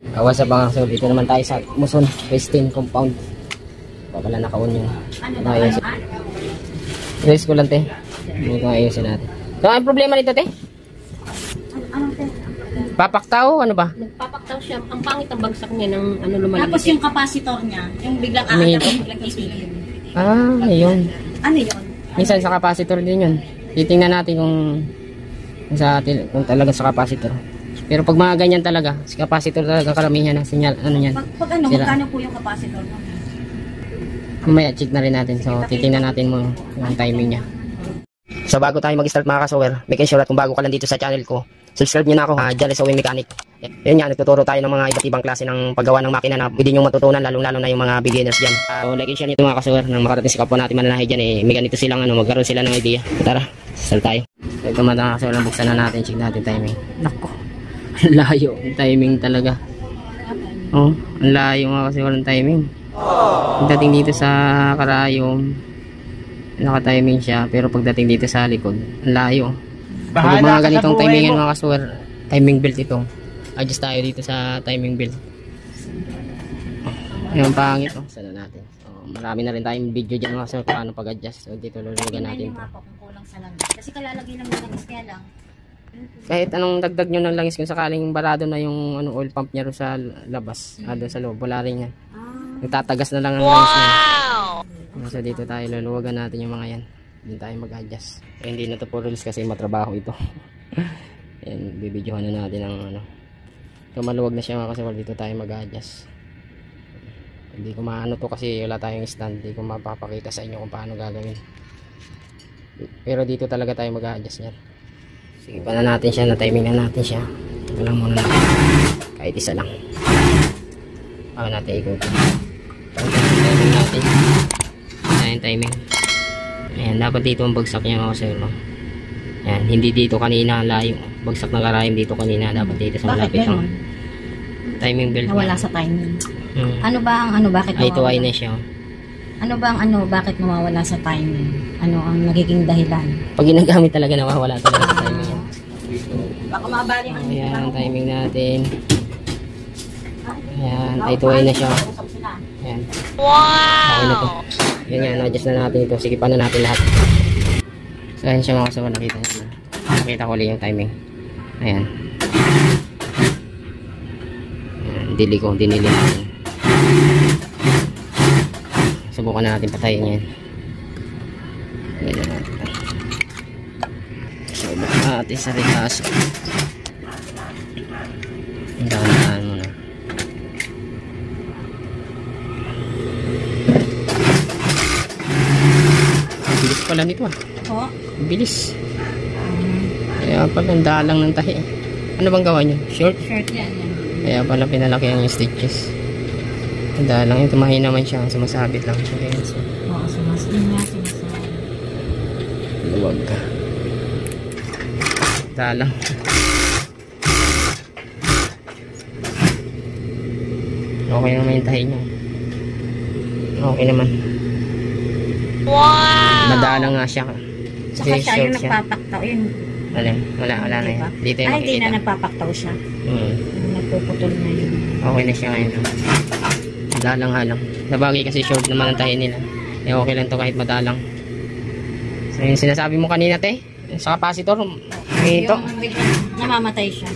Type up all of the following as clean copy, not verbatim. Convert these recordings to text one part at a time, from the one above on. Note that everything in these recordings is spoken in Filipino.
What's up mga kasol, dito naman tayo sa Muson Westin Compound. Pala naka-on yun. Release ko lang te. Ito nga ayusin natin. So ang problema nito te? Ano te? Papaktaw? Ano ba? Nagpapaktaw siya. Ang pangit ang bagsak niya ng ano lumalaki. Tapos yung capacitor niya, yung biglang aangat at biglang itigil. Ah, ayun. Ano yun? Minsan sa capacitor din yun. Titingnan natin kung talaga sa capacitor. Pero pag mga ganyan talaga, sa capacitor talaga karamihan ng sinyal, ano yan. Pag ano, magkano po yung capacitor mo? Mamaya check na rin natin. So titingnan natin mo yung timing niya. So bago tayo mag-start mga kasower, make sure at kung bago ka lang dito sa channel ko, subscribe nyo na ako, Jale Sewing Mechanic. Yun nga, nagtuturo tayo ng mga iba't ibang klase ng paggawa ng makina na pwede nyo matutunan, lalong-lalo na yung mga beginners dyan. So like and share nyo mga kasower, nang makarating sa kapwa natin mananahe dyan, may ganito silang magkaroon sila ng idea. Tara, start tayo. So ito mga kasower, buksan na natin, check natin timing. Nako, ang layo ang timing talaga. Oh, ang layo mga kasower ng timing. Pagdating dito sa karayom, naka-timing siya, pero pagdating dito sa likod, ang layo. Pag mga ganitong timingan mga kasuwer, timing belt ito. Adjust tayo dito sa timing belt. Yung pangit oh. Sana natin. So, marami na rin tayong video dyan mga kasuwer kung paano pag-adjust. So dito lulugan natin ito. Kasi kalalagay lang ng langis kaya lang. Kahit anong dagdag nyo ng langis kung sakaling barado na yung oil pump niya ro sa labas, doon sa loob, wala rin yan. Nagtatagas na lang ang langis niya. So dito tayo luluwagan natin yung mga yan. Hindi tayo mag-adjust. Hindi na to for reels kasi matrabaho ito. Ayan, bibidyohan na natin ang ano. So maluwag na siya mga kasi dito tayo mag-adjust. Hindi ko maano to kasi wala tayong stand. Hindi ko mapapakita sa inyo kung paano gagawin. Pero dito talaga tayo mag-adjust niyan. Sige pa na natin siya, na-timing na natin siya. Ito lang muna natin. Kahit isa lang. Bago natin ikutin. Timing natin. Ayan timing. Ayan, dapat dito ang bagsak niya mga sir. Ayan, hindi dito kanina layo. Bagsak ng karayom dito kanina. Dapat dito sa malapit ng timing belt. Nawala sa timing. Ano ba ang bakit nawawala? Ito ay na siya. Ano ba ang bakit nawawala sa timing? Ano ang nagiging dahilan? Pag ginagamit talaga nawawala talaga sa timing. Baka mabali ang ayan, timing natin. Ayan, ito ay na siya. Ayan. Wow! Okay na to. Yan nga, na-adjust na natin ito. Sige pa na natin lahat. So ayan siya mga kasama, nakita nyo. Nakita ko ulit yung timing. Ayan. Ayan, dinili natin. Subukan na natin patayin yan. Ayan natin. So baka natin sa retaso. Ang dahan-dahan muna. Bilis pala nito ah. Oh? Bilis. Kaya pala ang dalang ng tahi. Ano bang gawa nyo? Short? Short yan. Kaya pala pinalaki ang stitches. Ang dalang yun. Tumahin naman siya. Sumasabit lang siya. Oo, sumasabit nga. Luwag ka. Dalang. Okay naman yung tahi nyo. Okay naman. Wow! Madalang nga siya. Saka siya yung nagpapaktaw. Yun. Wala na yun. Dito yung hindi na nagpapaktaw siya. Nagpuputol na yun. Okay na siya ngayon. Madalang nga lang. Nabagay kasi short naman ang tahi nila. Eh okay lang to kahit madalang. So yung sinasabi mo kanina te, sa capacitor, ito. Namamatay siya.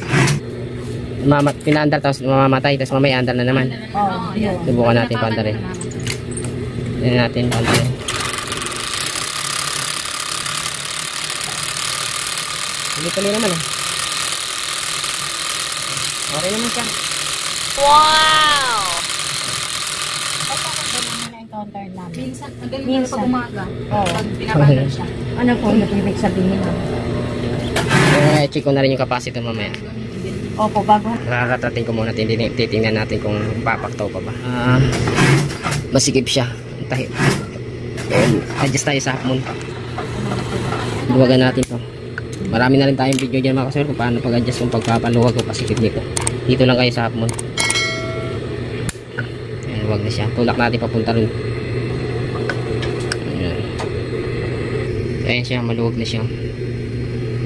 Pinaandar tapos mamamatay tapos mamaya andar na naman. Oo, yun. Subukan natin paandarin. Tignan natin paandarin. Tuloy naman eh. Okay naman siya. Wow! Na-encounter namin. Minsan pag umaga. Oo. Pag binabagal siya. Ano po yung ibig sabihin mo? Check ko na rin yung capacitor mamaya. Opo, bago. Raratatin ko muna. Titingnan natin kung papaktaw pa ba. Masikip siya. Tahi. Adjust tayo sa hakmon. Luwagan natin to. Marami na rin tayong video dyan mga kasir kung paano pag-adjust yung pagpapaluwag o pasikip nito. Dito lang kayo sa hakmon. Ayan, huwag na siya. Tulak natin papunta rin. Ayan siya, maluwag na siya.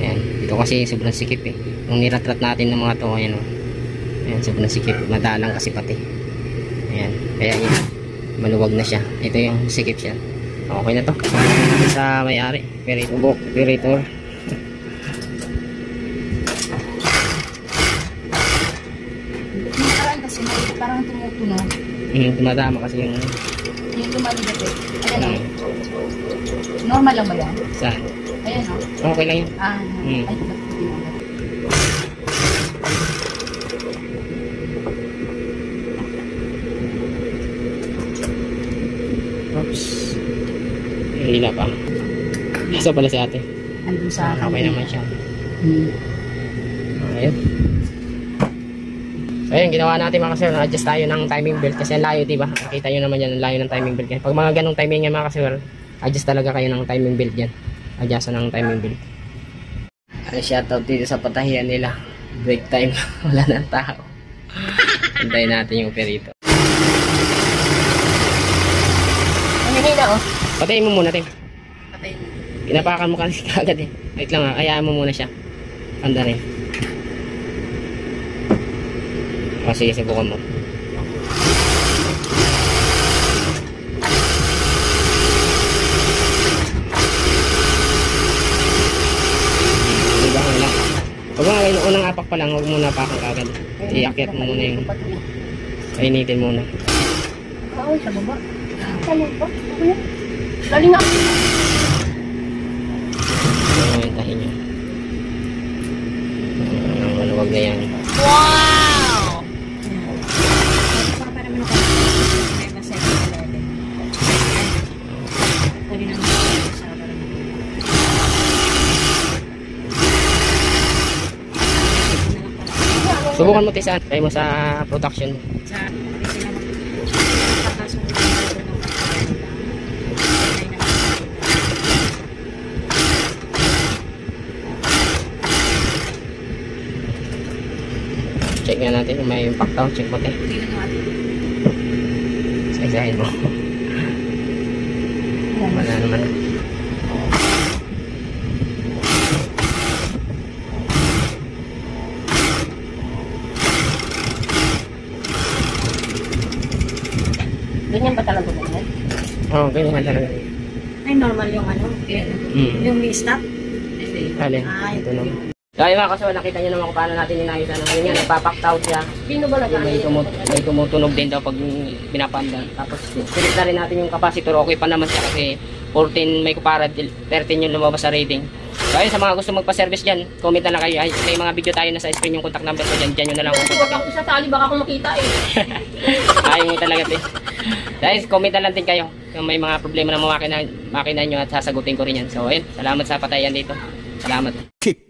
Ayan, dito kasi sobrang sikip eh. Nung niratrat natin ng mga to, ayan o. Ayan, so nasikip. Madalang kasi pati. Ayan. Kaya yan. Maluwag na siya. Ito yung sikip siya. Okay na to. Sa may-ari. Operator. Parang kasi parang tumutuno. Tumadama kasi yung... Yung lumaligat eh. Ayan o. Normal lang ba yan? Saan? Ayan o. Okay lang yun. Ay, Oops. Hila pa. Nasa pala si ate. andun sa akin. Okay naman siya. Hmm. Ayun. So ayun, ginawa natin mga kasir, na-adjust tayo ng timing belt kasi ang layo, diba? Nakita nyo naman yan, ang layo ng timing belt. Pag mga ganong timing yan mga kasir, adjust talaga kayo ng timing belt yan. Adjust ng timing belt. Ay, shoutout dito sa patahian nila. Break time. Wala nang tao. Antayin natin yung perito. Ang hihina oh. Patayin mo muna, Tim. Patayin mo. Pinapakan mo kasi kagad eh. Wait lang ha, hayaan mo muna siya. Anda rin. O sige, subukan mo. Diba, wala. Huwag mo nga, unang apak pa lang, huwag mo napakan kagad. Iakyat mo muna yung... Painitin muna. Oo, sa baba. Sa baba? Galing ako. Tahin nyo. Maluwag na yan. Wow! Para naman ako. May masaya sa lele. Pwede naman sa Subukan mo tisan. Try mo sa production. sa Check nga natin kung may impact out. Check mo te. Sa-isahin mo. Wala naman. ganyan ba talaga ganyan? Oo, ganyan talaga. Ay, normal yung ano? Yung stop? Alin? Ito naman. Kaya mga kaso, nakita nyo naman kung paano natin inayos na ngayon yan. Nagpapact out siya. Sino ba May tumutunog din daw pag pinapanda. Tapos silip na rin natin yung capacitor. Okay pa naman siya kasi 14 may kuparad, 13 yung lumabas sa rating. So ayun, sa mga gusto magpa-service dyan, comment na lang kayo. Ay, may mga video tayo na sa screen yung contact number ko dyan. Dyan nyo na lang kung Huwag ako sa tali, baka akong makita eh. ayaw mo talaga din. Guys, comment na lang din kayo kung may mga problema na makina nyo at sasagutin ko rin yan. So ayun, salamat sa patayan dito. Salamat. Kick.